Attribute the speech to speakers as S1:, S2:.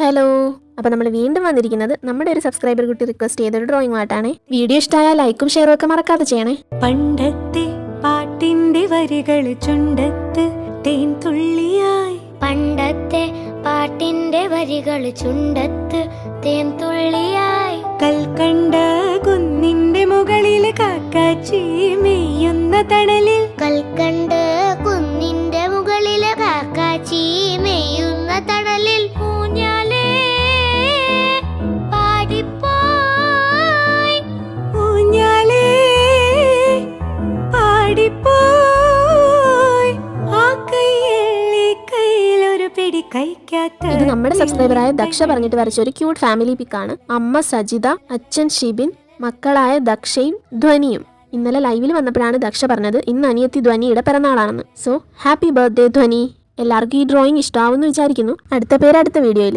S1: Hello, അപ്പോൾ നമ്മൾ വീണ്ടും വന്നിരിക്കുന്നത് നമ്മുടെ ഒരു സബ്സ്ക്രൈബർ കുട്ടി റിക്വസ്റ്റ് ചെയ്തൊരു ഡ്രോയിങ് ആയിട്ടാണ്. വീഡിയോ ഇഷ്ടമായാൽ ലൈക്കും ഷെയറും ഒക്കെ മറക്കാതെ ചെയ്യണേ.
S2: പണ്ടത്തെ പാട്ടിന്റെ വരികൾ ചുണ്ടത്ത് തേൻ തുള്ളിയായി,
S3: പണ്ടത്തെ പാട്ടിന്റെ വരികൾ ചുണ്ടത്ത് തേൻ തുള്ളിയായി,
S2: കൽക്കണ്ട കുന്നിന്റെ മുകളിൽ കാക്കാച്ചി മെയ്യുന്ന തണലിൽ,
S3: കൽക്കണ്ട് കുന്നിന്റെ മുകളിൽ കാക്കാച്ചി മെയ്യുന്ന തണലിൽ, ഊഞ്ഞാലേ പാടിപ്പോയി,
S2: ഊഞ്ഞാലേ പാടിപ്പോയി, ആ കൈയിലെ കയ്യിലൊരു പിടി കഴിക്കാത്ത.
S1: ഇത് നമ്മുടെ സബ്സ്ക്രൈബറായ ദക്ഷ പറഞ്ഞിട്ട് വരച്ച ഒരു ക്യൂട്ട് ഫാമിലി പിക്കാണ്. അമ്മ സജിത, അച്ഛൻ ഷിബിൻ, മക്കളായ ദക്ഷയും ധ്വനിയും. ഇന്നലെ ലൈവിൽ വന്നപ്പോഴാണ് ദക്ഷ പറഞ്ഞത് ഇന്ന് അനിയത്തി ധ്വനിയുടെ പിറന്നാളാണെന്ന്. സോ ഹാപ്പി ബർത്ത്ഡേ ധ്വനി. എല്ലാവർക്കും ഈ ഡ്രോയിങ് ഇഷ്ടമാവുമെന്ന് വിചാരിക്കുന്നു. അടുത്ത വീഡിയോയിൽ